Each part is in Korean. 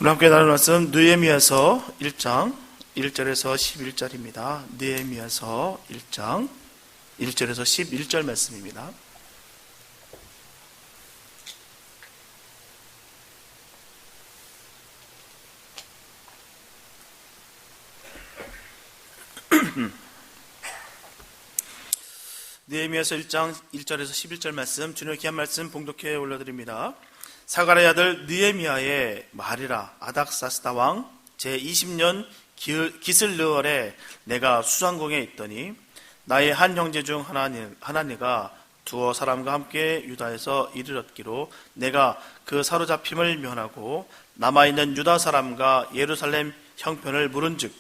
오늘 함께 나눌 말씀 느헤미야서 1장 1절에서 11절입니다. 느헤미야서 1장 1절에서 11절 말씀입니다. 느헤미야서 1장 1절에서 11절 말씀, 주님의 귀한 말씀 봉독해 올려드립니다. 사가랴의 아들 느헤미야의 말이라. 아닥사스다 왕 제20년 기슬르월에 내가 수상궁에 있더니 나의 한 형제 중 하나니가 두어 사람과 함께 유다에서 이르렀기로 내가 그 사로잡힘을 면하고 남아있는 유다 사람과 예루살렘 형편을 물은즉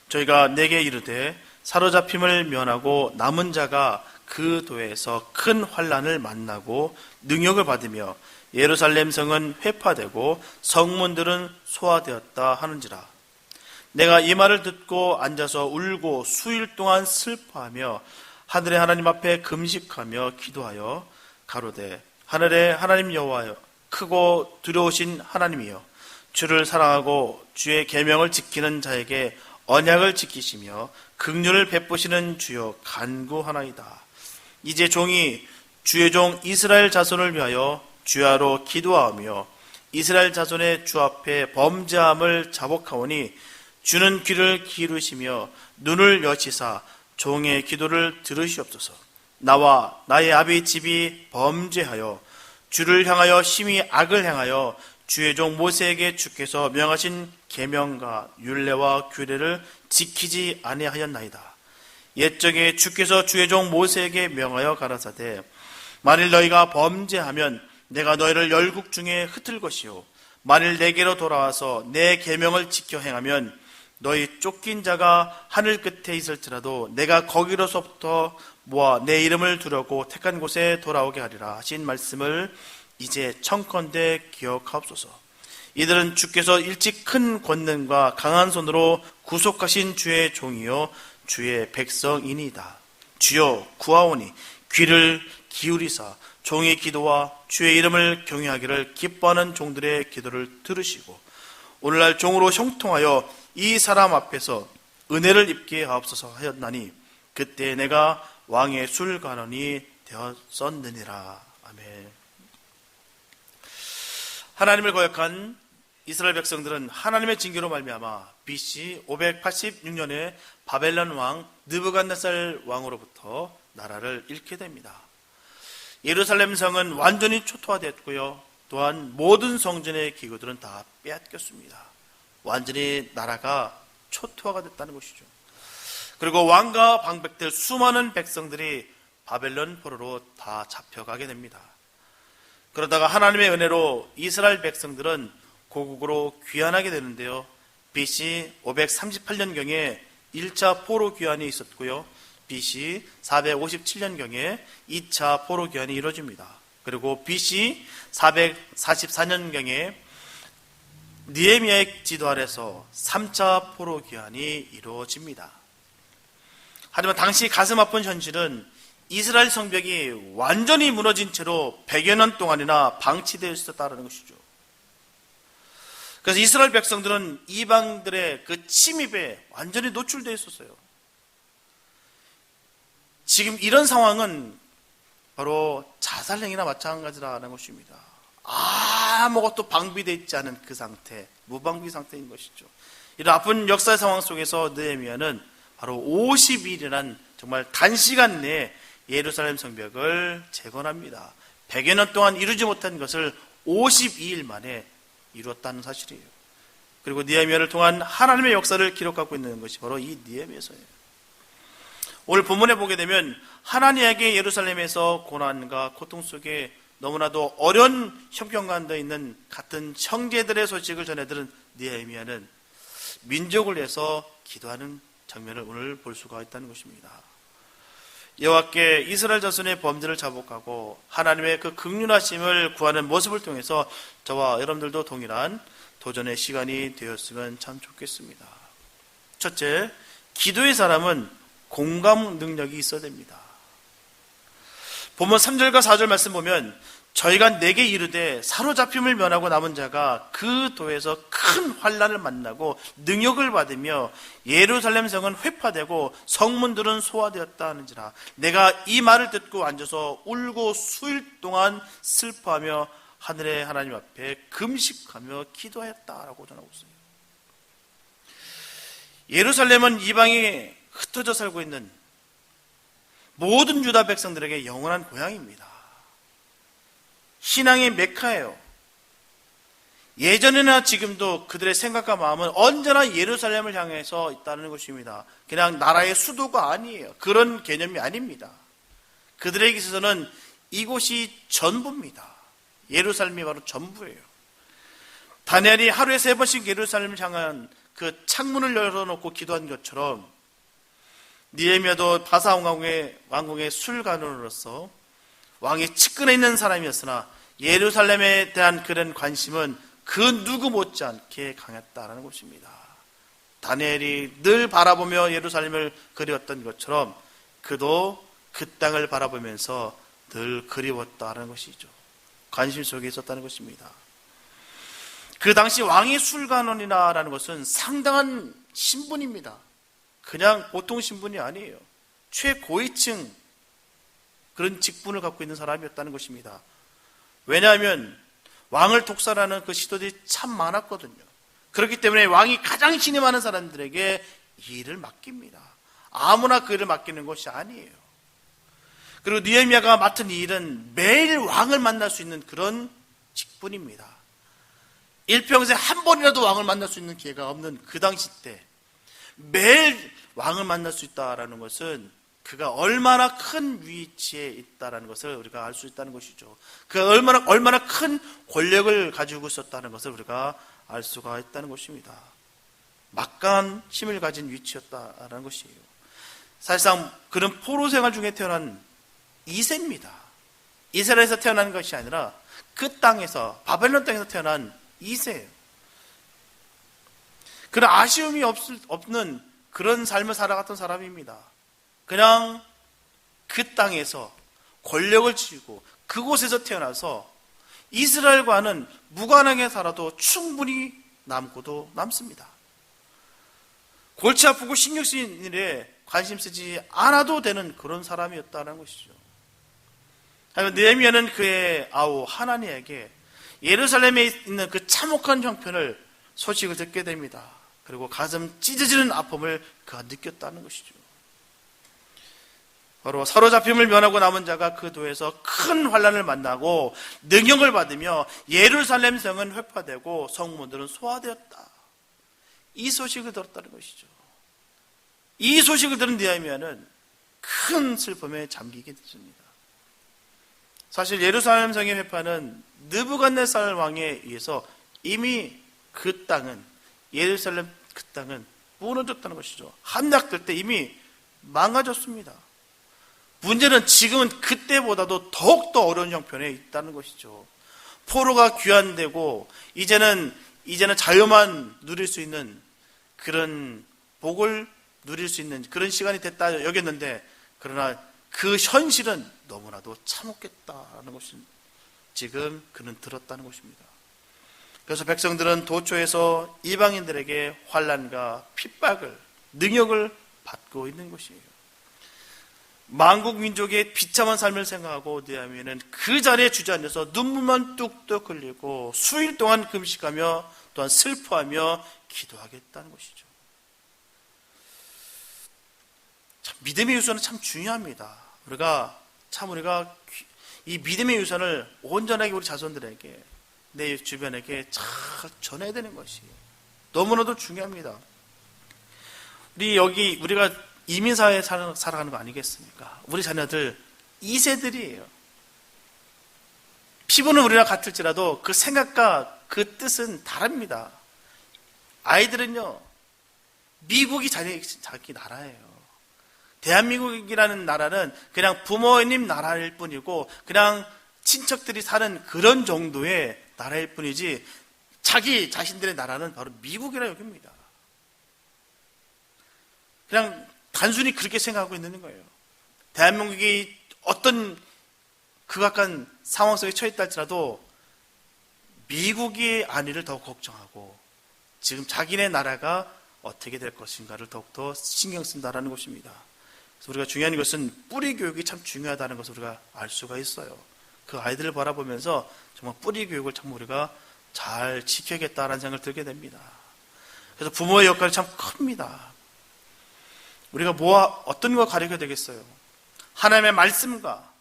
저희가 내게 이르되 사로잡힘을 면하고 남은 자가 그 도에서 큰 환난을 만나고 능욕을 받으며 예루살렘 성은 회파되고 성문들은 소화되었다 하는지라. 내가 이 말을 듣고 앉아서 울고 수일 동안 슬퍼하며 하늘의 하나님 앞에 금식하며 기도하여 가로되 하늘의 하나님 여호와여, 크고 두려우신 하나님이여, 주를 사랑하고 주의 계명을 지키는 자에게 언약을 지키시며 긍휼을 베푸시는 주여 간구하나이다. 이제 종이 주의 종 이스라엘 자손을 위하여 주야로 기도하며 이스라엘 자손의 주 앞에 범죄함을 자복하오니 주는 귀를 기울이시며 눈을 여시사 종의 기도를 들으시옵소서. 나와 나의 아비 집이 범죄하여 주를 향하여 심히 악을 행하여 주의 종 모세에게 주께서 명하신 계명과 율례와 규례를 지키지 아니하였나이다. 옛적에 주께서 주의 종 모세에게 명하여 가라사대 만일 너희가 범죄하면 내가 너희를 열국 중에 흩을 것이요 만일 내게로 돌아와서 내 계명을 지켜 행하면 너희 쫓긴 자가 하늘 끝에 있을지라도 내가 거기로서부터 모아 내 이름을 두려고 택한 곳에 돌아오게 하리라 하신 말씀을 이제 청컨대 기억하옵소서. 이들은 주께서 일찍 큰 권능과 강한 손으로 구속하신 주의 종이요 주의 백성이니이다. 주여 구하오니 귀를 기울이사 종의 기도와 주의 이름을 경외하기를 기뻐하는 종들의 기도를 들으시고 오늘날 종으로 형통하여 이 사람 앞에서 은혜를 입게 하옵소서 하였나니 그때 내가 왕의 술관원이 되었었느니라. 아멘. 하나님을 거역한 이스라엘 백성들은 하나님의 징계로 말미암아 BC 586년에 바벨론 왕 느부갓네살 왕으로부터 나라를 잃게 됩니다. 예루살렘 성은 완전히 초토화됐고요. 또한 모든 성전의 기구들은 다 빼앗겼습니다. 완전히 나라가 초토화가 됐다는 것이죠. 그리고 왕과 방백들 수많은 백성들이 바벨론 포로로 다 잡혀가게 됩니다. 그러다가 하나님의 은혜로 이스라엘 백성들은 고국으로 귀환하게 되는데요. BC 538년경에 1차 포로 귀환이 있었고요. BC 457년경에 2차 포로 귀환이 이루어집니다. 그리고 BC 444년경에 느헤미야의 지도 아래서 3차 포로 귀환이 이루어집니다. 하지만 당시 가슴 아픈 현실은 이스라엘 성벽이 완전히 무너진 채로 100여 년 동안이나 방치되어 있었다는 것이죠. 그래서 이스라엘 백성들은 이방들의 그 침입에 완전히 노출되어 있었어요. 지금 이런 상황은 바로 자살행위나 마찬가지라는 것입니다. 아무것도 방비되어 있지 않은 그 상태, 무방비 상태인 것이죠. 이런 아픈 역사의 상황 속에서 느헤미야는 바로 50일이란 정말 단시간 내에 예루살렘 성벽을 재건합니다. 100여 년 동안 이루지 못한 것을 52일 만에 이루었다는 사실이에요. 그리고 느헤미야를 통한 하나님의 역사를 기록하고 있는 것이 바로 이 느헤미야서예요. 오늘 본문에 보게 되면 하나님에게 예루살렘에서 고난과 고통 속에 너무나도 어려운 형편 가운데 있는 같은 형제들의 소식을 전해들은 느헤미야는 민족을 위해서 기도하는 장면을 오늘 볼 수가 있다는 것입니다. 여호와께 이스라엘 자손의 범죄를 자복하고 하나님의 그 긍휼하심을 구하는 모습을 통해서 저와 여러분들도 동일한 도전의 시간이 되었으면 참 좋겠습니다. 첫째, 기도의 사람은 공감 능력이 있어야 됩니다. 본문 3절과 4절 말씀 보면 저희가 내게 이르되 사로잡힘을 면하고 남은 자가 그 도에서 큰 환난을 만나고 능욕을 받으며 예루살렘 성은 회파되고 성문들은 소화되었다 하는지라. 내가 이 말을 듣고 앉아서 울고 수일 동안 슬퍼하며 하늘의 하나님 앞에 금식하며 기도하였다라고 전하고 있어요. 예루살렘은 이방에 흩어져 살고 있는 모든 유다 백성들에게 영원한 고향입니다. 신앙의 메카예요. 예전이나 지금도 그들의 생각과 마음은 언제나 예루살렘을 향해서 있다는 것입니다. 그냥 나라의 수도가 아니에요. 그런 개념이 아닙니다. 그들에게 있어서는 이곳이 전부입니다. 예루살렘이 바로 전부예요. 다니엘이 하루에 3번씩 예루살렘을 향한 그 창문을 열어놓고 기도한 것처럼 느헤미야도 바사 왕궁의 술관원으로서 왕이 측근에 있는 사람이었으나 예루살렘에 대한 그런 관심은 그 누구 못지않게 강했다라는 것입니다. 다니엘이 늘 바라보며 예루살렘을 그리웠던 것처럼 그도 그 땅을 바라보면서 늘 그리웠다는 것이죠. 관심 속에 있었다는 것입니다. 그 당시 왕의 술관원이라는 것은 상당한 신분입니다. 그냥 보통 신분이 아니에요. 최고위층 그런 직분을 갖고 있는 사람이었다는 것입니다. 왜냐하면 왕을 독살하는 그 시도들이 참 많았거든요. 그렇기 때문에 왕이 가장 신임하는 사람들에게 이 일을 맡깁니다. 아무나 그 일을 맡기는 것이 아니에요. 그리고 느헤미야가 맡은 이 일은 매일 왕을 만날 수 있는 그런 직분입니다. 일평생 한 번이라도 왕을 만날 수 있는 기회가 없는 그 당시 때 매일 왕을 만날 수 있다는 것은 그가 얼마나 큰 위치에 있다는 것을 우리가 알 수 있다는 것이죠. 그가 얼마나 큰 권력을 가지고 있었다는 것을 우리가 알 수가 있다는 것입니다. 막강한 힘을 가진 위치였다는 것이에요. 사실상 그는 포로 생활 중에 태어난 2세입니다. 이스라엘에서 태어난 것이 아니라 그 땅에서 바벨론 땅에서 태어난 2세예요. 그런 아쉬움이 없는 그런 삶을 살아갔던 사람입니다. 그냥 그 땅에서 권력을 쥐고 그곳에서 태어나서 이스라엘과는 무관하게 살아도 충분히 남고도 남습니다. 골치 아프고 신경 쓰이는 일에 관심 쓰지 않아도 되는 그런 사람이었다는 것이죠. 하지만 느헤미야는 그의 아우 하나니에게 예루살렘에 있는 그 참혹한 형편을 소식을 듣게 됩니다. 그리고 가슴 찢어지는 아픔을 그가 느꼈다는 것이죠. 바로 사로잡힘을 면하고 남은 자가 그 도에서 큰 환난을 만나고 능욕을 받으며 예루살렘 성은 회파되고 성문들은 소화되었다. 이 소식을 들었다는 것이죠. 이 소식을 들은 느헤미야는 큰 슬픔에 잠기게 됐습니다. 사실 예루살렘 성의 회파는 느부갓네살 왕에 의해서 이미 그 땅은 예루살렘 그 땅은 무너졌다는 것이죠. 함락될 때 이미 망가졌습니다. 문제는 지금은 그때보다도 더욱더 어려운 형편에 있다는 것이죠. 포로가 귀환되고 이제는 자유만 누릴 수 있는 그런 복을 누릴 수 있는 그런 시간이 됐다 여겼는데 그러나 그 현실은 너무나도 참혹했다는 것을 지금 그는 들었다는 것입니다. 그래서 백성들은 도초에서 이방인들에게 환난과 핍박을 능욕을 받고 있는 것이에요. 만국 민족의 비참한 삶을 생각하고 느헤미야는 그 자리에 주저앉아서 눈물만 뚝뚝 흘리고 수일 동안 금식하며 또한 슬퍼하며 기도하겠다는 것이죠. 참 믿음의 유산은 참 중요합니다. 우리가 이 믿음의 유산을 온전하게 우리 자손들에게 내 주변에게 잘 전해야 되는 것이 너무나도 중요합니다. 우리가 이민사회에 살아가는 거 아니겠습니까? 우리 자녀들 2세들이에요. 피부는 우리랑 같을지라도 그 생각과 그 뜻은 다릅니다. 아이들은요, 미국이 자기 나라예요. 대한민국이라는 나라는 그냥 부모님 나라일 뿐이고 그냥 친척들이 사는 그런 정도의 나라일 뿐이지 자기 자신들의 나라는 바로 미국이라 여깁니다. 그냥 단순히 그렇게 생각하고 있는 거예요. 대한민국이 어떤 극악한 상황 속에 처했다 할지라도 미국의 안위를 더 걱정하고 지금 자기네 나라가 어떻게 될 것인가를 더욱더 신경 쓴다라는 것입니다. 그래서 우리가 중요한 것은 뿌리 교육이 참 중요하다는 것을 우리가 알 수가 있어요. 그 아이들을 바라보면서 정말 뿌리 교육을 참 우리가 잘 지켜야겠다라는 생각을 들게 됩니다. 그래서 부모의 역할이 참 큽니다. 우리가 어떤 걸 가르쳐야 되겠어요? 하나님의 말씀과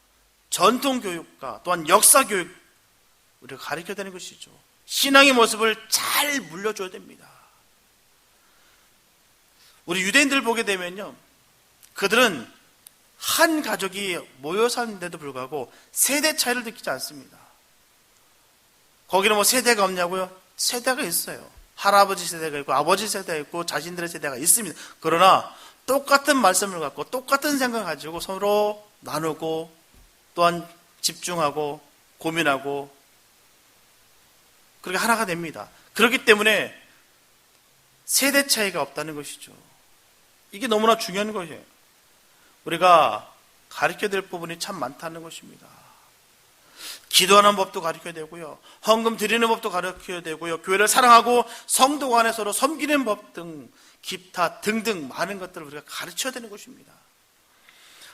전통 교육과 또한 역사 교육 우리가 가르쳐야 되는 것이죠. 신앙의 모습을 잘 물려줘야 됩니다. 우리 유대인들을 보게 되면요, 그들은 한 가족이 모여 사는데도 불구하고 세대 차이를 느끼지 않습니다. 거기는 뭐 세대가 없냐고요? 세대가 있어요. 할아버지 세대가 있고 아버지 세대가 있고 자신들의 세대가 있습니다. 그러나 똑같은 말씀을 갖고 똑같은 생각을 가지고 서로 나누고 또한 집중하고 고민하고 그렇게 하나가 됩니다. 그렇기 때문에 세대 차이가 없다는 것이죠. 이게 너무나 중요한 것이에요. 우리가 가르쳐야 될 부분이 참 많다는 것입니다. 기도하는 법도 가르쳐야 되고요, 헌금 드리는 법도 가르쳐야 되고요, 교회를 사랑하고 성도 간에 서로 섬기는 법 등 기타 등등 많은 것들을 우리가 가르쳐야 되는 것입니다.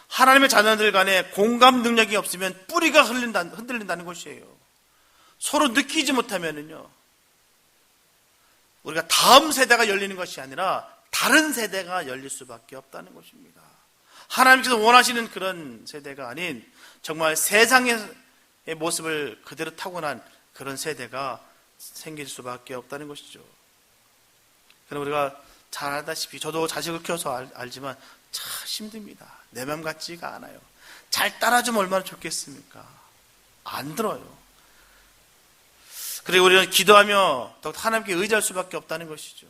하나님의 자녀들 간에 공감 능력이 없으면 뿌리가 흔들린다는 것이에요. 서로 느끼지 못하면은요, 우리가 다음 세대가 열리는 것이 아니라 다른 세대가 열릴 수밖에 없다는 것입니다. 하나님께서 원하시는 그런 세대가 아닌 정말 세상의 모습을 그대로 타고난 그런 세대가 생길 수밖에 없다는 것이죠. 그럼 우리가 잘 알다시피 저도 자식을 키워서 알지만 참 힘듭니다. 내 맘 같지가 않아요. 잘 따라주면 얼마나 좋겠습니까? 안 들어요. 그리고 우리는 기도하며 더 하나님께 의지할 수밖에 없다는 것이죠.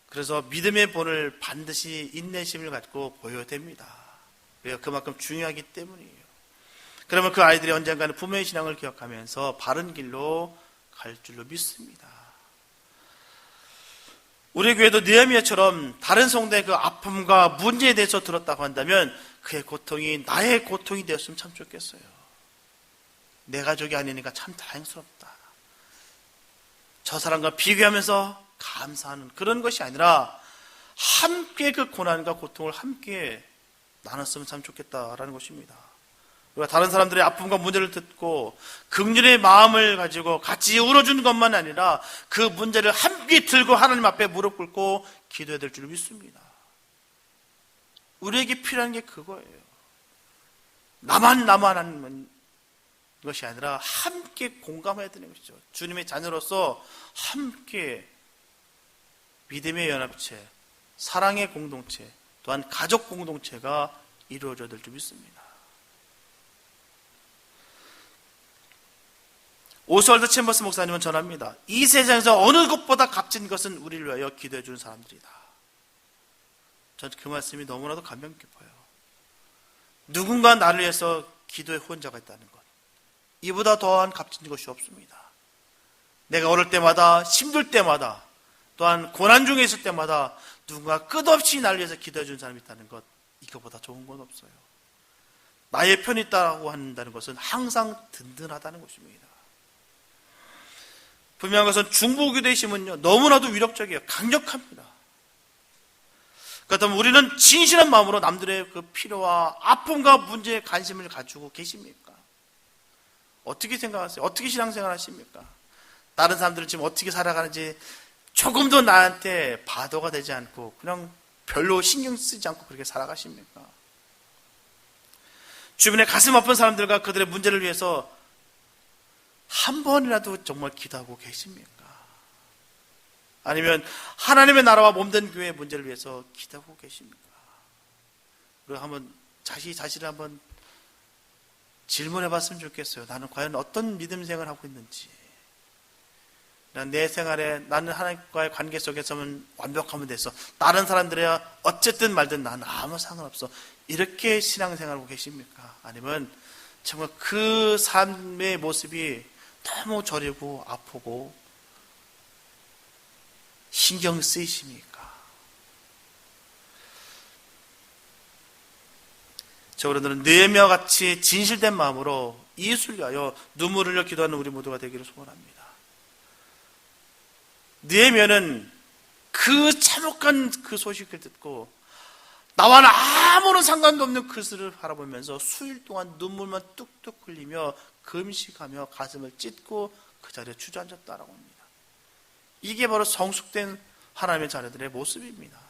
그래서 믿음의 본을 반드시 인내심을 갖고 보여야 됩니다. 왜요? 그만큼 중요하기 때문이에요. 그러면 그 아이들이 언젠가는 부모의 신앙을 기억하면서 바른 길로 갈 줄로 믿습니다. 우리 교회도 느헤미야처럼 다른 성도의 그 아픔과 문제에 대해서 들었다고 한다면 그의 고통이 나의 고통이 되었으면 참 좋겠어요. 내 가족이 아니니까 참 다행스럽다. 저 사람과 비교하면서 감사하는 그런 것이 아니라 함께 그 고난과 고통을 함께 나눴으면 참 좋겠다라는 것입니다. 우리가 다른 사람들의 아픔과 문제를 듣고 긍휼의 마음을 가지고 같이 울어주는 것만 아니라 그 문제를 함께 들고 하나님 앞에 무릎 꿇고 기도해야 될 줄 믿습니다. 우리에게 필요한 게 그거예요. 나만 하는 것이 아니라 함께 공감해야 되는 것이죠. 주님의 자녀로서 함께 믿음의 연합체, 사랑의 공동체, 또한 가족 공동체가 이루어져야 될 줄 믿습니다. 오스월드 챔버스 목사님은 전합니다. 이 세상에서 어느 것보다 값진 것은 우리를 위하여 기도해 주는 사람들이다. 저는 그 말씀이 너무나도 감명 깊어요. 누군가 나를 위해서 기도의 후원자가 있다는 것, 이보다 더한 값진 것이 없습니다. 내가 어릴 때마다, 힘들 때마다, 또한 고난 중에 있을 때마다 누군가 끝없이 나를 위해서 기도해 주는 사람이 있다는 것, 이거보다 좋은 건 없어요. 나의 편이 있다고 한다는 것은 항상 든든하다는 것입니다. 분명한 것은 중보기도의 힘은요, 너무나도 위력적이에요. 강력합니다. 그렇다면 우리는 진실한 마음으로 남들의 그 필요와 아픔과 문제에 관심을 가지고 계십니까? 어떻게 생각하세요? 어떻게 신앙생활 하십니까? 다른 사람들은 지금 어떻게 살아가는지 조금도 나한테 바도가 되지 않고 그냥 별로 신경 쓰지 않고 그렇게 살아가십니까? 주변에 가슴 아픈 사람들과 그들의 문제를 위해서 한 번이라도 정말 기도하고 계십니까? 아니면 하나님의 나라와 몸된 교회의 문제를 위해서 기도하고 계십니까? 우리가 한번 자신을 한번 질문해 봤으면 좋겠어요. 나는 과연 어떤 믿음 생활을 하고 있는지. 내 생활에 나는 하나님과의 관계 속에서는 완벽하면 됐어. 다른 사람들이야 어쨌든 말든 나는 아무 상관없어. 이렇게 신앙생활하고 계십니까? 아니면 정말 그 삶의 모습이 너무 저리고 아프고 신경 쓰이십니까? 저분들은 느헤미야와 같이 진실된 마음으로 이웃을 위하여 눈물을 흘려 기도하는 우리 모두가 되기를 소원합니다. 느헤미야는 그 참혹한 그 소식을 듣고 나와는 아무런 상관도 없는 그것을 바라보면서 수일 동안 눈물만 뚝뚝 흘리며 금식하며 가슴을 찢고 그 자리에 주저앉았다라고 합니다. 이게 바로 성숙된 하나님의 자녀들의 모습입니다.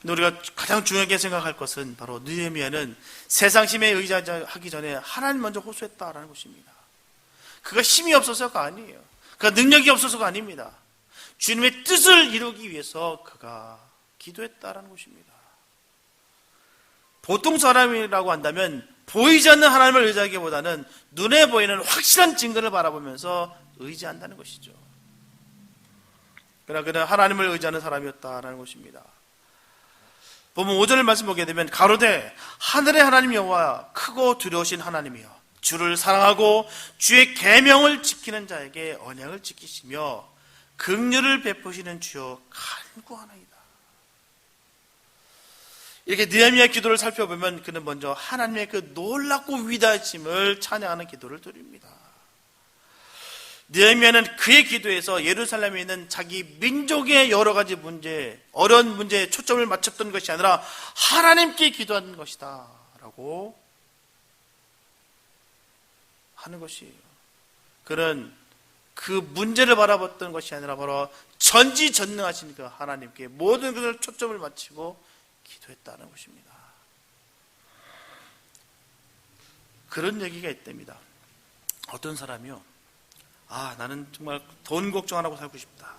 근데 우리가 가장 중요하게 생각할 것은 바로 느헤미야는 세상심에 의지하기 전에 하나님 먼저 호소했다라는 것입니다. 그가 힘이 없어서가 아니에요. 그가 능력이 없어서가 아닙니다. 주님의 뜻을 이루기 위해서 그가 기도했다라는 것입니다. 보통 사람이라고 한다면 보이지 않는 하나님을 의지하기보다는 눈에 보이는 확실한 증거를 바라보면서 의지한다는 것이죠. 그러나 그는 하나님을 의지하는 사람이었다라는 것입니다. 보면 5절을 말씀 보게 되면 가로되 하늘의 하나님 여호와 크고 두려우신 하나님이여 주를 사랑하고 주의 계명을 지키는 자에게 언약을 지키시며 긍휼을 베푸시는 주여 간구하나이다. 이렇게 느헤미야 기도를 살펴보면 그는 먼저 하나님의 그 놀랍고 위대하심을 찬양하는 기도를 드립니다. 느헤미야는 그의 기도에서 예루살렘에 있는 자기 민족의 여러 가지 문제, 어려운 문제에 초점을 맞췄던 것이 아니라 하나님께 기도하는 것이다 라고 하는 것이에요. 그는 그 문제를 바라봤던 것이 아니라 바로 전지전능하신 그 하나님께 모든 것을 초점을 맞추고 기도했다는 것입니다. 그런 얘기가 있답니다. 어떤 사람이요, 나는 정말 돈 걱정 안 하고 살고 싶다.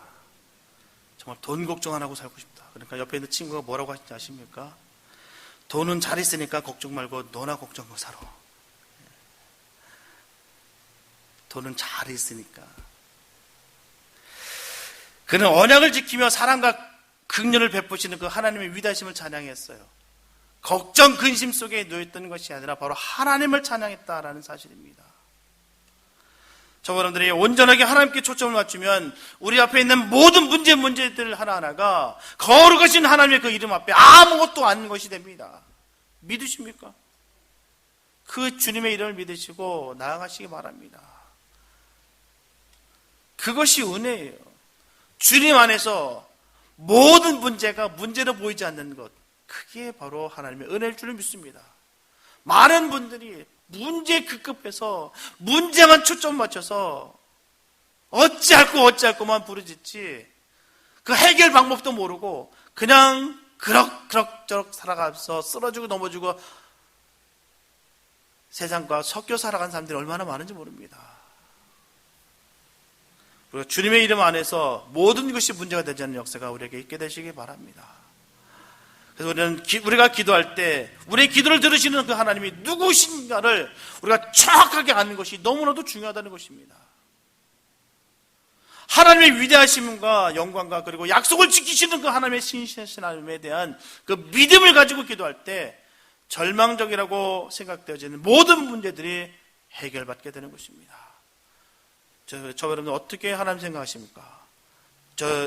정말 돈 걱정 안 하고 살고 싶다. 그러니까 옆에 있는 친구가 뭐라고 하시는지 아십니까? 돈은 잘 있으니까 걱정 말고 너나 걱정하고 살아. 돈은 잘 있으니까. 그는 언약을 지키며 사랑과 긍휼을 베푸시는 그 하나님의 위대하심을 찬양했어요. 걱정, 근심 속에 놓였던 것이 아니라 바로 하나님을 찬양했다라는 사실입니다. 저 여러분들이 온전하게 하나님께 초점을 맞추면 우리 앞에 있는 모든 문제들 하나하나가 거룩하신 하나님의 그 이름 앞에 아무것도 아닌 것이 됩니다. 믿으십니까? 그 주님의 이름을 믿으시고 나아가시기 바랍니다. 그것이 은혜예요. 주님 안에서 모든 문제가 문제로 보이지 않는 것, 그게 바로 하나님의 은혜일 줄 믿습니다. 많은 분들이 문제에 급급해서 문제만 초점 맞춰서 어찌할꼬만 부르짖지 그 해결 방법도 모르고 그냥 그럭저럭 살아가면서 쓰러지고 넘어지고 세상과 섞여 살아간 사람들이 얼마나 많은지 모릅니다. 우리가 주님의 이름 안에서 모든 것이 문제가 되지 않는 역사가 우리에게 있게 되시기 바랍니다. 그래서 우리가 기도할 때 우리의 기도를 들으시는 그 하나님이 누구신가를 우리가 정확하게 아는 것이 너무나도 중요하다는 것입니다. 하나님의 위대하심과 영광과 그리고 약속을 지키시는 그 하나님의 신실하신 하나님에 대한 그 믿음을 가지고 기도할 때 절망적이라고 생각되어지는 모든 문제들이 해결받게 되는 것입니다. 저 여러분들 어떻게 하나님 생각하십니까?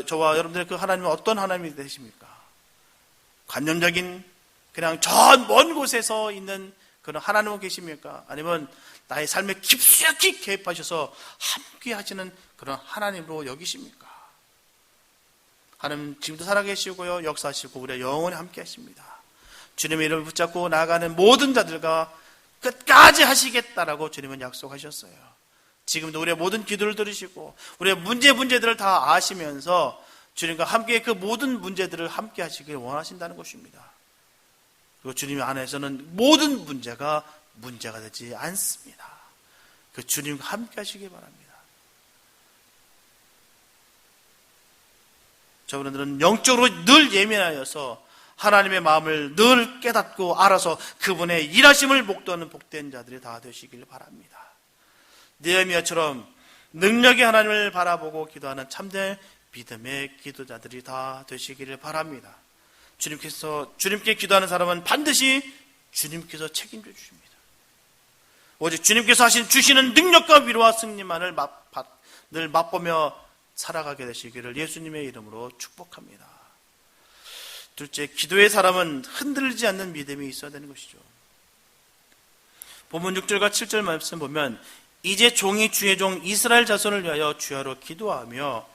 저와 여러분들 그 하나님은 어떤 하나님이 되십니까? 관념적인 그냥 저 먼 곳에서 있는 그런 하나님은 계십니까? 아니면 나의 삶에 깊숙이 개입하셔서 함께 하시는 그런 하나님으로 여기십니까? 하나님 지금도 살아계시고요, 역사하시고 우리가 영원히 함께 하십니다. 주님의 이름을 붙잡고 나아가는 모든 자들과 끝까지 하시겠다라고 주님은 약속하셨어요. 지금도 우리의 모든 기도를 들으시고 우리의 문제들을 다 아시면서 주님과 함께 그 모든 문제들을 함께 하시길 원하신다는 것입니다. 그리고 주님 안에서는 모든 문제가 되지 않습니다. 그 주님과 함께 하시길 바랍니다. 저분들은 영적으로 늘 예민하여서 하나님의 마음을 늘 깨닫고 알아서 그분의 일하심을 목도하는 복된 자들이 다 되시길 바랍니다. 느헤미야처럼 능력의 하나님을 바라보고 기도하는 참된 믿음의 기도자들이 다 되시기를 바랍니다. 주님께 기도하는 사람은 반드시 주님께서 책임져 주십니다. 오직 주님께서 주시는 능력과 위로와 승리만을 늘 맛보며 살아가게 되시기를 예수님의 이름으로 축복합니다. 둘째, 기도의 사람은 흔들리지 않는 믿음이 있어야 되는 것이죠. 본문 6절과 7절 말씀 보면 이제 종이 주의 종 이스라엘 자손을 위하여 주야로 기도하며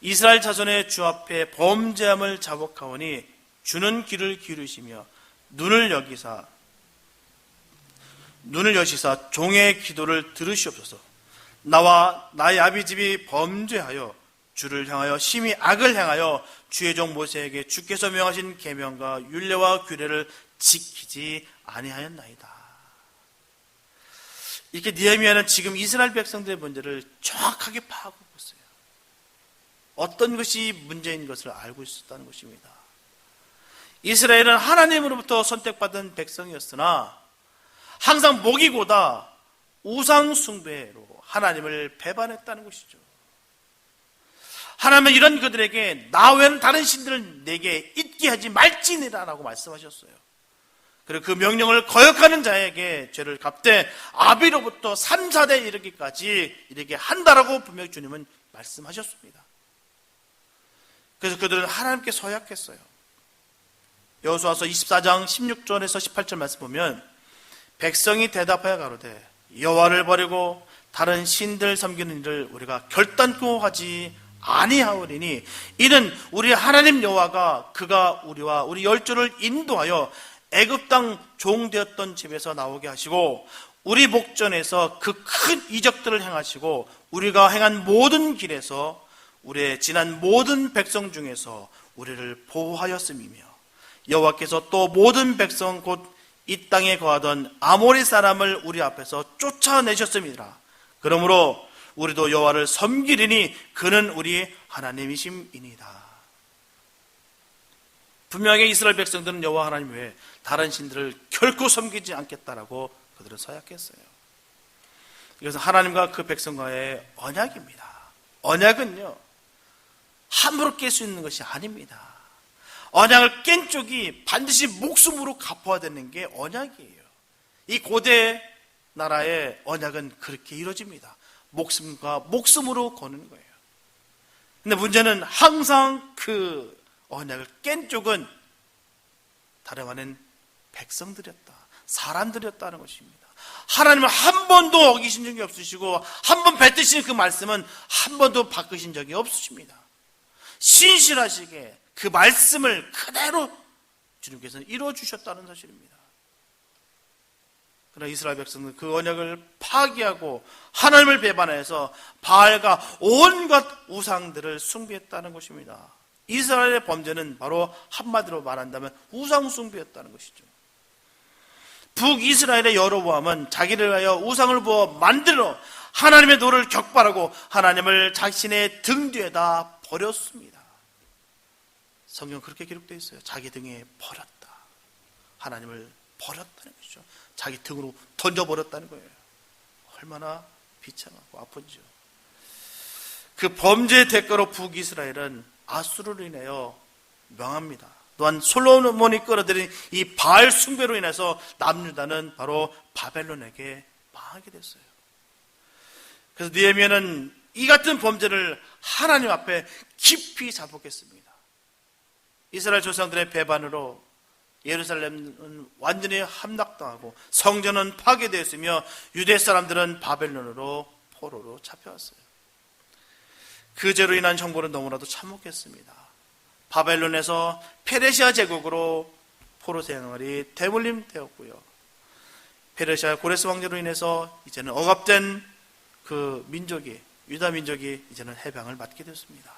이스라엘 자손의 주 앞에 범죄함을 자복하오니 주는 귀를 기울이시며 눈을 여시사 종의 기도를 들으시옵소서. 나와 나의 아비집이 범죄하여 주를 향하여 심히 악을 행하여 주의 종 모세에게 주께서 명하신 계명과 율례와 규례를 지키지 아니하였나이다. 이렇게 느헤미야는 지금 이스라엘 백성들의 문제를 정확하게 파악하고 있어요. 어떤 것이 문제인 것을 알고 있었다는 것입니다. 이스라엘은 하나님으로부터 선택받은 백성이었으나 항상 목이고다 우상 숭배로 하나님을 배반했다는 것이죠. 하나님은 이런 그들에게 나 외에는 다른 신들을 내게 있게 하지 말지니라라고 말씀하셨어요. 그리고 그 명령을 거역하는 자에게 죄를 갚되 아비로부터 3, 4대 이르기까지 이르게 한다라고 분명히 주님은 말씀하셨습니다. 그래서 그들은 하나님께 서약했어요. 여호수아서 24장 16절에서 18절 말씀 보면 백성이 대답하여 가로되 여호와를 버리고 다른 신들 섬기는 일을 우리가 결단코 하지 아니하오리니 이는 우리 하나님 여호와가 그가 우리와 우리 열조를 인도하여 애굽 땅 종되었던 집에서 나오게 하시고 우리 목전에서 그 큰 이적들을 행하시고 우리가 행한 모든 길에서 우리의 지난 모든 백성 중에서 우리를 보호하였음이며 여호와께서 또 모든 백성 곧 이 땅에 거하던 아모리 사람을 우리 앞에서 쫓아내셨음이라. 그러므로 우리도 여호와를 섬기리니 그는 우리 하나님이심이니이다. 분명히 이스라엘 백성들은 여호와 하나님 외에 다른 신들을 결코 섬기지 않겠다라고 그들은 서약했어요. 그래서 하나님과 그 백성과의 언약입니다. 언약은요 함부로 깰 수 있는 것이 아닙니다. 언약을 깬 쪽이 반드시 목숨으로 갚아야 되는 게 언약이에요. 이 고대 나라의 언약은 그렇게 이루어집니다. 목숨과 목숨으로 거는 거예요. 근데 문제는 항상 그 언약을 깬 쪽은 다름 아닌 백성들이었다. 사람들이었다는 것입니다. 하나님은 한 번도 어기신 적이 없으시고 한 번 뱉으신 그 말씀은 한 번도 바꾸신 적이 없으십니다. 신실하시게 그 말씀을 그대로 주님께서는 이루어주셨다는 사실입니다. 그러나 이스라엘 백성은 그 언약을 파기하고 하나님을 배반해서 바알과 온갖 우상들을 숭배했다는 것입니다. 이스라엘의 범죄는 바로 한마디로 말한다면 우상 숭배였다는 것이죠. 북이스라엘의 여로보암은 자기를 위하여 우상을 부어 만들어 하나님의 노를 격발하고 하나님을 자신의 등 뒤에다 버렸습니다. 성경 그렇게 기록되어 있어요. 자기 등에 버렸다. 하나님을 버렸다는 것이죠. 자기 등으로 던져버렸다는 거예요. 얼마나 비참하고 아픈지요. 그 범죄의 대가로 북이스라엘은 아수르로 인하여 명합니다. 또한 솔로몬이 끌어들인 이 바알 숭배로 인해서 남유다는 바로 바벨론에게 망하게 됐어요. 그래서 느헤미야는 이 같은 범죄를 하나님 앞에 깊이 자복했습니다. 이스라엘 조상들의 배반으로 예루살렘은 완전히 함락당하고 성전은 파괴되었으며 유대 사람들은 바벨론으로 포로로 잡혀왔어요. 그 죄로 인한 형벌은 너무나도 참혹했습니다. 바벨론에서 페르시아 제국으로 포로 생활이 대물림되었고요. 페르시아 고레스 왕조로 인해서 이제는 억압된 그 민족이 유다 민족이 이제는 해방을 맞게 됐습니다.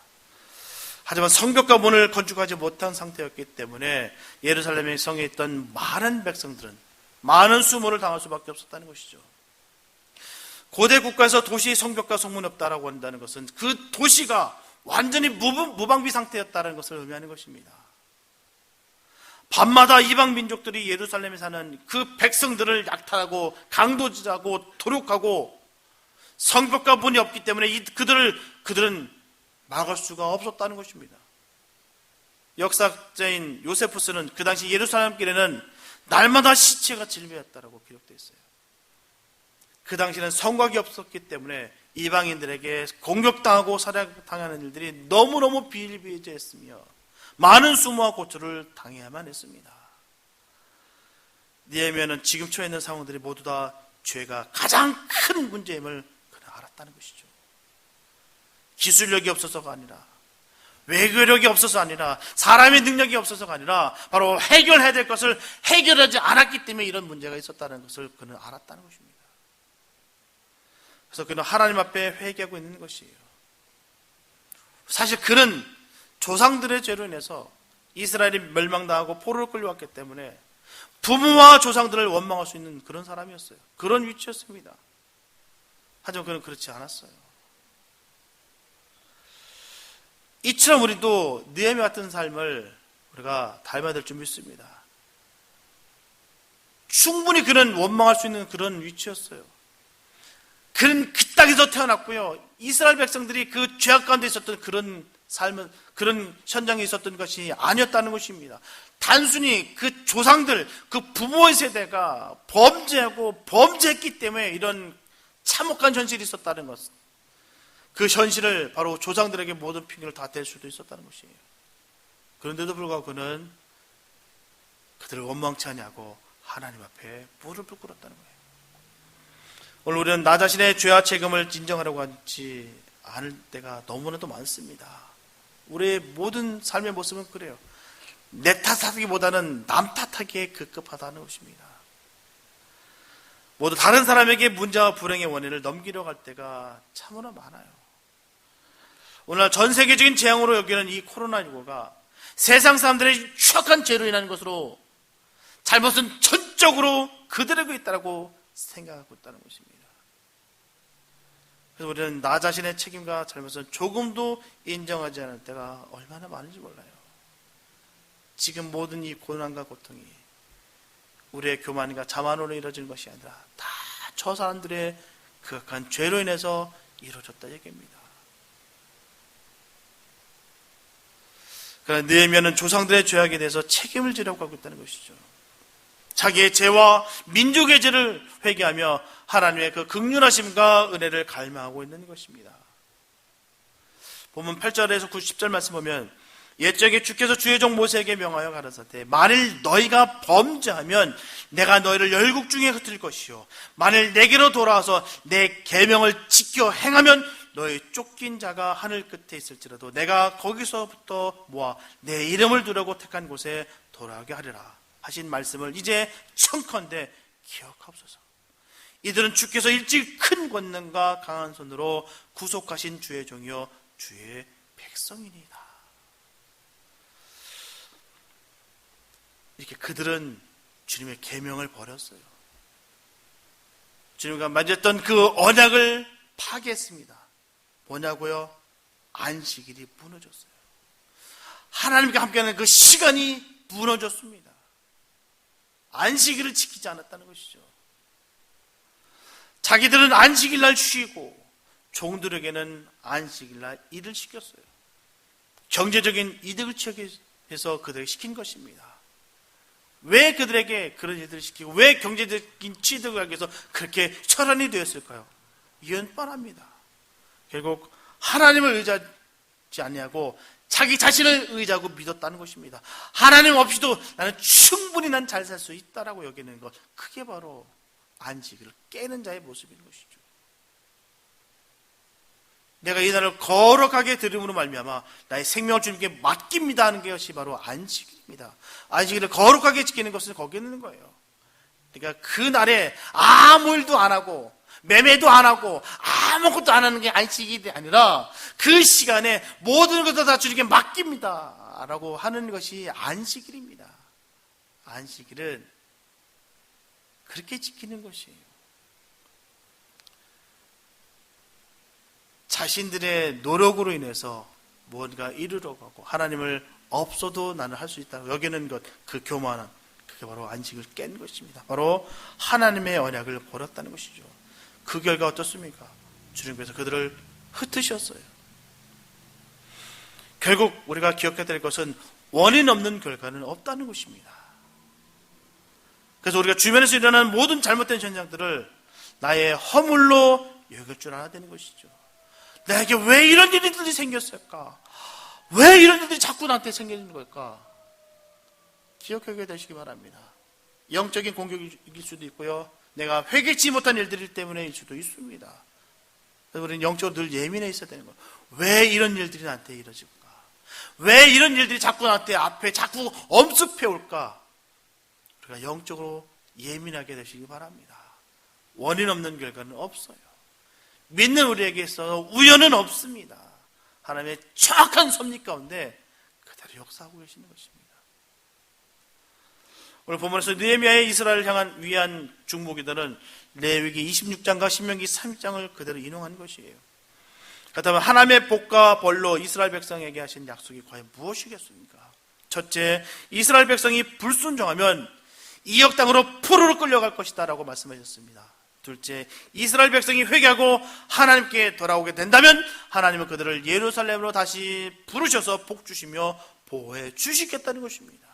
하지만 성벽과 문을 건축하지 못한 상태였기 때문에 예루살렘의 성에 있던 많은 백성들은 많은 수모를 당할 수밖에 없었다는 것이죠. 고대 국가에서 도시 성벽과 성문이 없다라고 한다는 것은 그 도시가 완전히 무방비 상태였다는 것을 의미하는 것입니다. 밤마다 이방 민족들이 예루살렘에 사는 그 백성들을 약탈하고 강도질하고 도륙하고 성벽과 문이 없기 때문에 그들은 막을 수가 없었다는 것입니다. 역사자인 요세푸스는 그 당시 예루살렘 길에는 날마다 시체가 질비했다라고 기록되어 있어요. 그 당시에는 성곽이 없었기 때문에 이방인들에게 공격당하고 살해당하는 일들이 너무너무 비일비재했으며 많은 수모와 고초를 당해야만 했습니다. 느헤미야는 지금 처해 있는 상황들이 모두 다 죄가 가장 큰 문제임을 그는 알았다는 것이죠. 기술력이 없어서가 아니라, 외교력이 없어서 아니라, 사람의 능력이 없어서가 아니라 바로 해결해야 될 것을 해결하지 않았기 때문에 이런 문제가 있었다는 것을 그는 알았다는 것입니다. 그래서 그는 하나님 앞에 회개하고 있는 것이에요. 사실 그는 조상들의 죄로 인해서 이스라엘이 멸망당하고 포로를 끌려왔기 때문에 부모와 조상들을 원망할 수 있는 그런 사람이었어요. 그런 위치였습니다. 하지만 그는 그렇지 않았어요. 이처럼 우리도 느헤미야 같은 삶을 우리가 닮아야 될 줄 믿습니다. 충분히 그는 원망할 수 있는 그런 위치였어요. 그는 그 땅에서 태어났고요. 이스라엘 백성들이 그 죄악 가운데 있었던 그런 삶은, 그런 현장에 있었던 것이 아니었다는 것입니다. 단순히 그 조상들, 그 부모의 세대가 범죄했기 때문에 이런 참혹한 현실이 있었다는 것. 그 현실을 바로 조상들에게 모든 핑계를 다 댈 수도 있었다는 것이에요. 그런데도 불구하고 그는 그들을 원망치 아니하고 하나님 앞에 무릎을 꿇었다는 거예요. 오늘 우리는 나 자신의 죄와 책임을 인정하려고 하지 않을 때가 너무나도 많습니다. 우리의 모든 삶의 모습은 그래요. 내 탓하기보다는 남 탓하기에 급급하다는 것입니다. 모두 다른 사람에게 문제와 불행의 원인을 넘기려고 할 때가 참으로 많아요. 오늘 전 세계적인 재앙으로 여기는 이 코로나19가 세상 사람들의 추악한 죄로 인한 것으로 잘못은 전적으로 그들에게 있다고 생각하고 있다는 것입니다. 그래서 우리는 나 자신의 책임과 잘못은 조금도 인정하지 않을 때가 얼마나 많은지 몰라요. 지금 모든 이 고난과 고통이 우리의 교만과 자만으로 이루어지는 것이 아니라 다 저 사람들의 극악한 죄로 인해서 이루어졌다 얘기입니다. 그러나 느헤미야는 조상들의 죄악에 대해서 책임을 지려고 하고 있다는 것이죠. 자기의 죄와 민족의 죄를 회개하며 하나님의 그 긍휼하심과 은혜를 갈망하고 있는 것입니다. 보면 8절에서 10절 말씀 보면 옛적에 주께서 주의 종 모세에게 명하여 가라사대 만일 너희가 범죄하면 내가 너희를 열국 중에 흩을 것이요 만일 내게로 돌아와서 내 계명을 지켜 행하면 너희 쫓긴 자가 하늘 끝에 있을지라도 내가 거기서부터 모아 내 이름을 두려고 택한 곳에 돌아오게 하리라 하신 말씀을 이제 청컨대 기억하옵소서. 이들은 주께서 일찍 큰 권능과 강한 손으로 구속하신 주의 종이요 주의 백성이니이다. 이렇게 그들은 주님의 계명을 버렸어요. 주님과 맺었던 그 언약을 파괴했습니다. 뭐냐고요? 안식일이 무너졌어요. 하나님과 함께하는 그 시간이 무너졌습니다. 안식일을 지키지 않았다는 것이죠. 자기들은 안식일날 쉬고 종들에게는 안식일날 일을 시켰어요. 경제적인 이득을 취하기 위해서 그들에게 시킨 것입니다. 왜 그들에게 그런 일들을 시키고 왜 경제적인 취득을 하기 위해서 그렇게 철원이 되었을까요? 이유는 뻔합니다. 결국 하나님을 의지하지 아니하고 자기 자신을 의지하고 믿었다는 것입니다. 하나님 없이도 나는 충분히 난 잘 살 수 있다라고 여기는 것, 그게 바로 안식일을 깨는 자의 모습인 것이죠. 내가 이 날을 거룩하게 들음으로 말미암아 나의 생명을 주님께 맡깁니다 하는 것이 바로 안식일입니다. 안식일을 거룩하게 지키는 것은 거기에 있는 거예요. 그러니까 그 날에 아무 일도 안 하고 매매도 안 하고 아무것도 안 하는 게 안식일이 아니라 그 시간에 모든 것을 다 주님께 맡깁니다 라고 하는 것이 안식일입니다. 안식일은 그렇게 지키는 것이에요. 자신들의 노력으로 인해서 뭔가 이루려고 하고 하나님을 없어도 나는 할 수 있다고 여기는 것, 그 교만한, 그게 바로 안식을 깬 것입니다. 바로 하나님의 언약을 버렸다는 것이죠. 그 결과 어떻습니까? 주님께서 그들을 흩으셨어요. 결국 우리가 기억해야 될 것은 원인 없는 결과는 없다는 것입니다. 그래서 우리가 주변에서 일어나는 모든 잘못된 현상들을 나의 허물로 여길 줄 알아야 되는 것이죠. 나에게 왜 이런 일들이 생겼을까? 왜 이런 일들이 자꾸 나한테 생기는 걸까? 기억하게 되시기 바랍니다. 영적인 공격일 수도 있고요, 내가 회개치 못한 일들 때문에일 수도 있습니다. 그래서 우리는 영적으로 늘 예민해 있어야 되는 거예요. 왜 이런 일들이 나한테 이루어질까? 왜 이런 일들이 자꾸 나한테 앞에 자꾸 엄습해 올까? 우리가 영적으로 예민하게 되시기 바랍니다. 원인 없는 결과는 없어요. 믿는 우리에게 있어서 우연은 없습니다. 하나님의 정확한 섭리 가운데 그대로 역사하고 계시는 것입니다. 오늘 본문에서 느헤미야의 이스라엘을 향한 위한 중보기도는 레위기 26장과 신명기 3장을 그대로 인용한 것이에요. 그렇다면 하나님의 복과 벌로 이스라엘 백성에게 하신 약속이 과연 무엇이겠습니까? 첫째, 이스라엘 백성이 불순종하면 이역 땅으로 포로로 끌려갈 것이다 라고 말씀하셨습니다. 둘째, 이스라엘 백성이 회개하고 하나님께 돌아오게 된다면 하나님은 그들을 예루살렘으로 다시 부르셔서 복 주시며 보호해 주시겠다는 것입니다.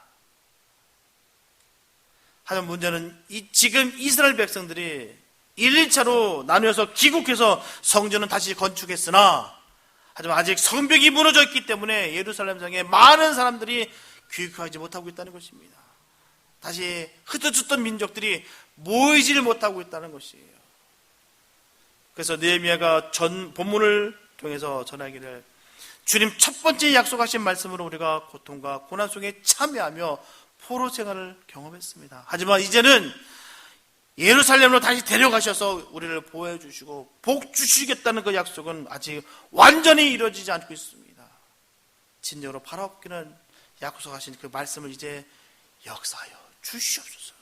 하지만 문제는 지금 이스라엘 백성들이 1~2차로 나누어서 귀국해서 성전은 다시 건축했으나, 하지만 아직 성벽이 무너져 있기 때문에 예루살렘 성에 많은 사람들이 귀국하지 못하고 있다는 것입니다. 다시 흩어졌던 민족들이 모이지를 못하고 있다는 것이에요. 그래서 느헤미야가 본문을 통해서 전하기를, 주님 첫 번째 약속하신 말씀으로 우리가 고통과 고난 속에 참여하며 포로 생활을 경험했습니다. 하지만 이제는 예루살렘으로 다시 데려가셔서 우리를 보호해 주시고 복 주시겠다는 그 약속은 아직 완전히 이루어지지 않고 있습니다. 진정으로 바라옵기는 약속하신 그 말씀을 이제 역사하여 주시옵소서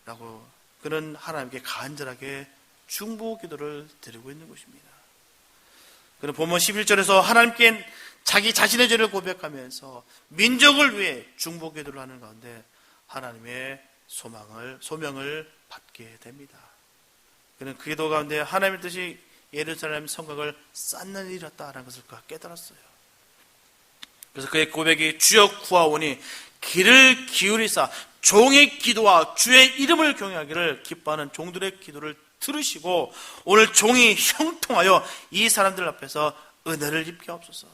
라고 그는 하나님께 간절하게 중보 기도를 드리고 있는 것입니다. 그는 본문 11절에서 하나님께 자기 자신의 죄를 고백하면서 민족을 위해 중보 기도를 하는 가운데 하나님의 소명을 받게 됩니다. 그는 그 기도 가운데 하나님의 뜻이 예루살렘 성곽을 쌓는 일이었다는 것을 그가 깨달았어요. 그래서 그의 고백이, 주여 구하오니 귀를 기울이사 종의 기도와 주의 이름을 경외하기를 기뻐하는 종들의 기도를 들으시고 오늘 종이 형통하여 이 사람들 앞에서 은혜를 입게 하옵소서.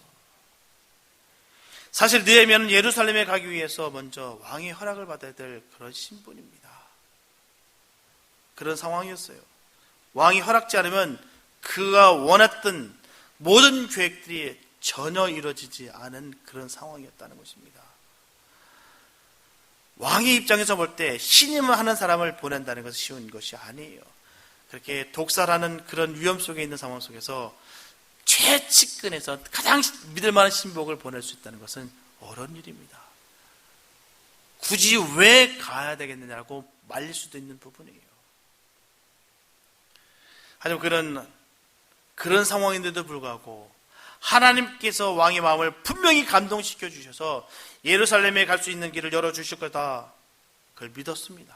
사실 느헤미야는 예루살렘에 가기 위해서 먼저 왕의 허락을 받아야 될 그런 신분입니다. 그런 상황이었어요. 왕이 허락지 않으면 그가 원했던 모든 계획들이 전혀 이루어지지 않은 그런 상황이었다는 것입니다. 왕의 입장에서 볼 때 신임을 하는 사람을 보낸다는 것은 쉬운 것이 아니에요. 그렇게 독살하는 그런 위험 속에 있는 상황 속에서 최측근에서 가장 믿을 만한 신복을 보낼 수 있다는 것은 어려운 일입니다. 굳이 왜 가야 되겠느냐고 말릴 수도 있는 부분이에요. 하지만 그런 상황인데도 불구하고 하나님께서 왕의 마음을 분명히 감동시켜 주셔서 예루살렘에 갈 수 있는 길을 열어주실 거다, 그걸 믿었습니다.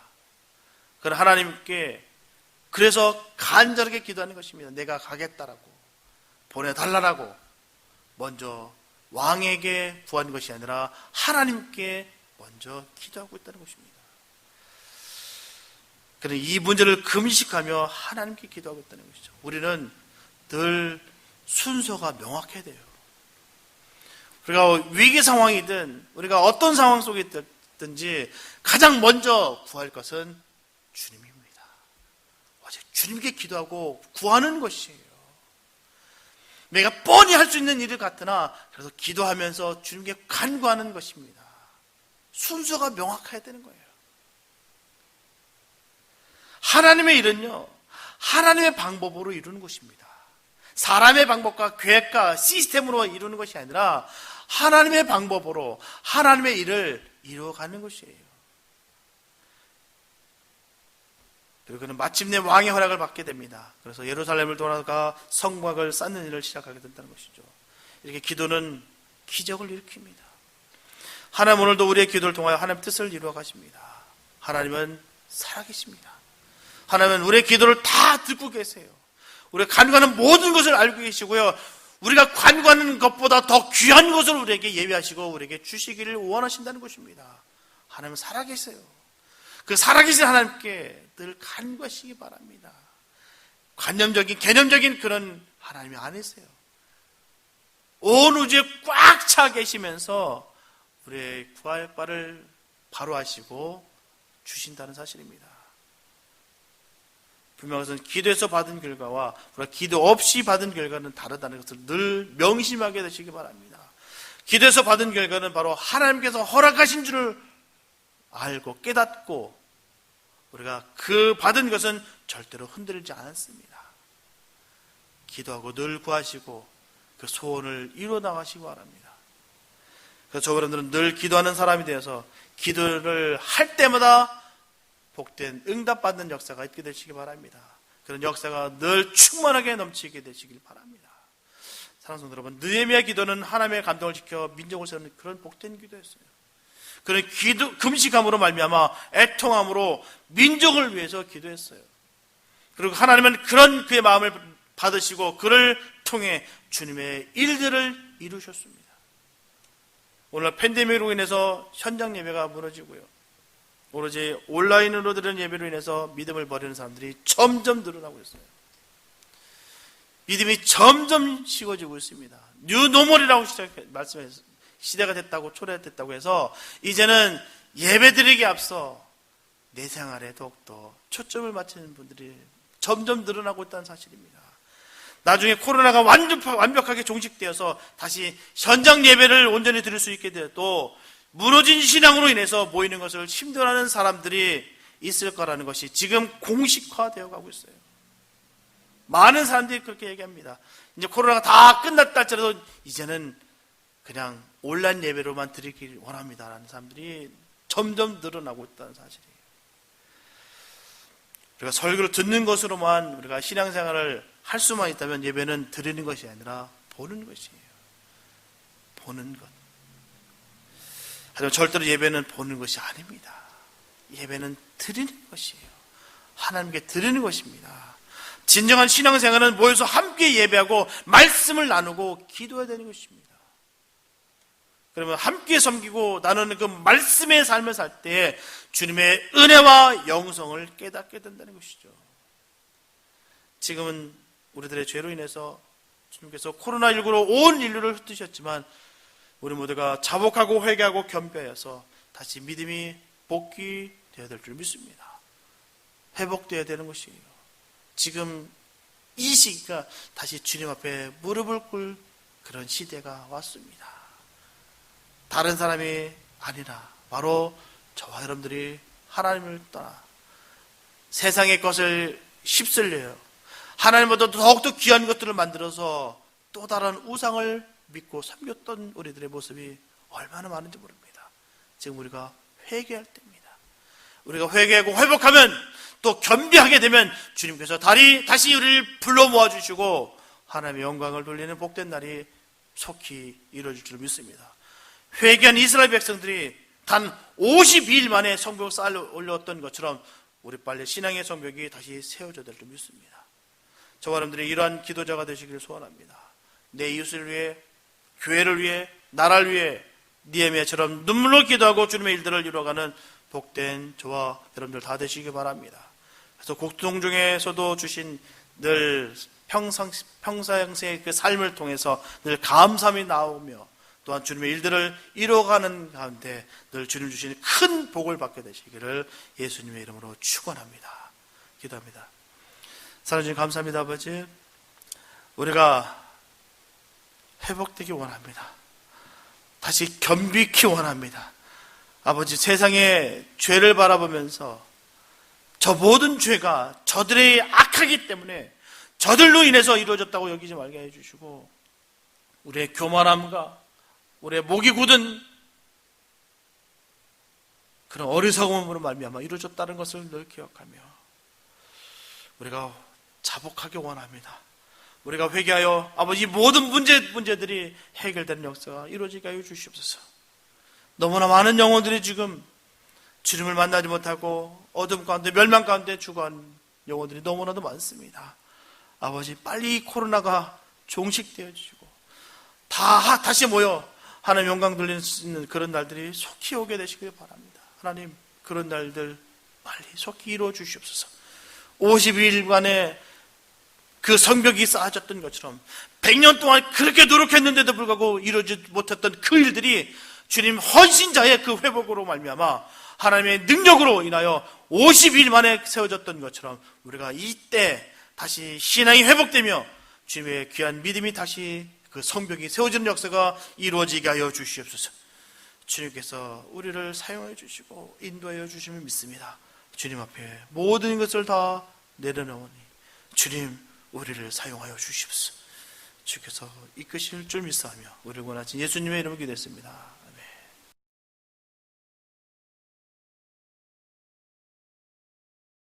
그런 하나님께 그래서 간절하게 기도하는 것입니다. 내가 가겠다라고, 보내달라고 먼저 왕에게 구한 것이 아니라 하나님께 먼저 기도하고 있다는 것입니다. 그는 이 문제를 금식하며 하나님께 기도하고 있다는 것이죠. 우리는 늘 순서가 명확해야 돼요. 우리가 위기 상황이든 우리가 어떤 상황 속에 있든지 가장 먼저 구할 것은 주님입니다. 오직 주님께 기도하고 구하는 것이에요. 내가 뻔히 할 수 있는 일을 같으나 그래서 기도하면서 주님께 간구하는 것입니다. 순서가 명확해야 되는 거예요. 하나님의 일은요, 하나님의 방법으로 이루는 것입니다. 사람의 방법과 계획과 시스템으로 이루는 것이 아니라 하나님의 방법으로 하나님의 일을 이루어가는 것이에요. 그리고 그는 마침내 왕의 허락을 받게 됩니다. 그래서 예루살렘을 돌아가 성곽을 쌓는 일을 시작하게 된다는 것이죠. 이렇게 기도는 기적을 일으킵니다. 하나님 오늘도 우리의 기도를 통하여 하나님의 뜻을 이루어 가십니다. 하나님은 살아계십니다. 하나님은 우리의 기도를 다 듣고 계세요. 우리가 간구하는 모든 것을 알고 계시고요, 우리가 간구하는 것보다 더 귀한 것을 우리에게 예비하시고 우리에게 주시기를 원하신다는 것입니다. 하나님은 살아계세요. 그 살아계신 하나님께 늘 간구하시기 바랍니다. 관념적인 개념적인 그런 하나님이 아니세요. 온 우주에 꽉 차 계시면서 우리의 구할 바를 바로 하시고 주신다는 사실입니다. 분명 그것은 기도해서 받은 결과와 우리가 기도 없이 받은 결과는 다르다는 것을 늘 명심하게 되시기 바랍니다. 기도해서 받은 결과는 바로 하나님께서 허락하신 줄을 알고 깨닫고 우리가 그 받은 것은 절대로 흔들리지 않았습니다. 기도하고 늘 구하시고 그 소원을 이루어 나가시기 바랍니다. 그래서 저 여러분들은 늘 기도하는 사람이 되어서 기도를 할 때마다 복된 응답받는 역사가 있게 되시기 바랍니다. 그런 역사가 늘 충만하게 넘치게 되시길 바랍니다. 사랑하는 성도 여러분, 느헤미야 기도는 하나님의 감동을 지켜 민족을 세우는 그런 복된 기도였어요. 그런 기도, 금식함으로 말미암아 애통함으로 민족을 위해서 기도했어요. 그리고 하나님은 그런 그의 마음을 받으시고 그를 통해 주님의 일들을 이루셨습니다. 오늘 팬데믹으로 인해서 현장 예배가 무너지고요. 오로지 온라인으로 드리는 예배로 인해서 믿음을 버리는 사람들이 점점 늘어나고 있어요. 믿음이 점점 식어지고 있습니다. 뉴노멀이라고 말씀해서 시대가 됐다고 초래됐다고 해서 이제는 예배드리기에 앞서 내 생활에 더욱더 초점을 맞추는 분들이 점점 늘어나고 있다는 사실입니다. 나중에 코로나가 완벽하게 종식되어서 다시 현장 예배를 온전히 드릴 수 있게 되어도 무너진 신앙으로 인해서 모이는 것을 힘들어하는 사람들이 있을 거라는 것이 지금 공식화되어 가고 있어요. 많은 사람들이 그렇게 얘기합니다. 이제 코로나가 다 끝났다 할지라도 이제는 그냥 온라인 예배로만 드리길 원합니다라는 사람들이 점점 늘어나고 있다는 사실이에요. 우리가 설교를 듣는 것으로만 우리가 신앙생활을 할 수만 있다면 예배는 드리는 것이 아니라 보는 것이에요. 보는 것. 하지만 절대로 예배는 보는 것이 아닙니다. 예배는 드리는 것이에요. 하나님께 드리는 것입니다. 진정한 신앙생활은 모여서 함께 예배하고 말씀을 나누고 기도해야 되는 것입니다. 그러면 함께 섬기고 나누는 그 말씀의 삶을 살 때 주님의 은혜와 영성을 깨닫게 된다는 것이죠. 지금은 우리들의 죄로 인해서 주님께서 코로나19로 온 인류를 흩으셨지만 우리 모두가 자복하고 회개하고 겸비하여서 다시 믿음이 복귀되어야 될 줄 믿습니다. 회복되어야 되는 것이에요. 지금 이 시기가 다시 주님 앞에 무릎을 꿇을 그런 시대가 왔습니다. 다른 사람이 아니라 바로 저와 여러분들이 하나님을 떠나 세상의 것을 휩쓸려요. 하나님보다 더욱더 귀한 것들을 만들어서 또 다른 우상을 믿고 섬겼던 우리들의 모습이 얼마나 많은지 모릅니다. 지금 우리가 회개할 때입니다. 우리가 회개하고 회복하면 또 겸비하게 되면 주님께서 다시 우리를 불러 모아주시고 하나님의 영광을 돌리는 복된 날이 속히 이루어질 줄 믿습니다. 회개한 이스라엘 백성들이 단 52일 만에 성벽을 쌓아 올렸던 것처럼 우리 빨리 신앙의 성벽이 다시 세워져야 될 줄 믿습니다. 저와 여러분들이 이러한 기도자가 되시기를 소원합니다. 내 이웃을 위해, 교회를 위해, 나라를 위해 느헤미야처럼 눈물로 기도하고 주님의 일들을 이루어가는 복된 저와 여러분들 다 되시기 바랍니다. 그래서 곡동 중에서도 주신 늘 평상시의 그 삶을 통해서 늘 감사함이 나오며 또한 주님의 일들을 이루어가는 가운데 늘 주님 주시는 큰 복을 받게 되시기를 예수님의 이름으로 축원합니다. 기도합니다. 사랑하는 주님 감사합니다. 아버지, 우리가 회복되기 원합니다. 다시 겸비기 원합니다. 아버지, 세상의 죄를 바라보면서 저 모든 죄가 저들의 악하기 때문에 저들로 인해서 이루어졌다고 여기지 말게 해주시고 우리의 교만함과 우리의 목이 굳은 그런 어리석음으로 말미암아 이루어졌다는 것을 늘 기억하며 우리가 자복하기 원합니다. 우리가 회개하여 아버지 모든 문제들이 해결되는 역사가 이루어지게 하여 주시옵소서. 너무나 많은 영혼들이 지금 주님을 만나지 못하고 어둠 가운데 멸망 가운데 죽어가는 영혼들이 너무나도 많습니다. 아버지 빨리 코로나가 종식되어 주시고 다시 모여 하나님 영광 돌리는 수 있는 그런 날들이 속히 오게 되시길 바랍니다. 하나님 그런 날들 빨리 속히 이루어 주시옵소서. 52일간의 그 성벽이 쌓아졌던 것처럼 100년 동안 그렇게 노력했는데도 불구하고 이루어지지 못했던 그 일들이 주님 헌신자의 그 회복으로 말미암아 하나님의 능력으로 인하여 50일 만에 세워졌던 것처럼 우리가 이때 다시 신앙이 회복되며 주님의 귀한 믿음이 다시 그 성벽이 세워지는 역사가 이루어지게 하여 주시옵소서. 주님께서 우리를 사용하여 주시고 인도하여 주심을 믿습니다. 주님 앞에 모든 것을 다 내려놓으니 주님 우리를 사용하여 주시옵소서. 주께서 이끄실 줄 믿사하며 우리를 원하신 예수님의 이름으로 기도했습니다.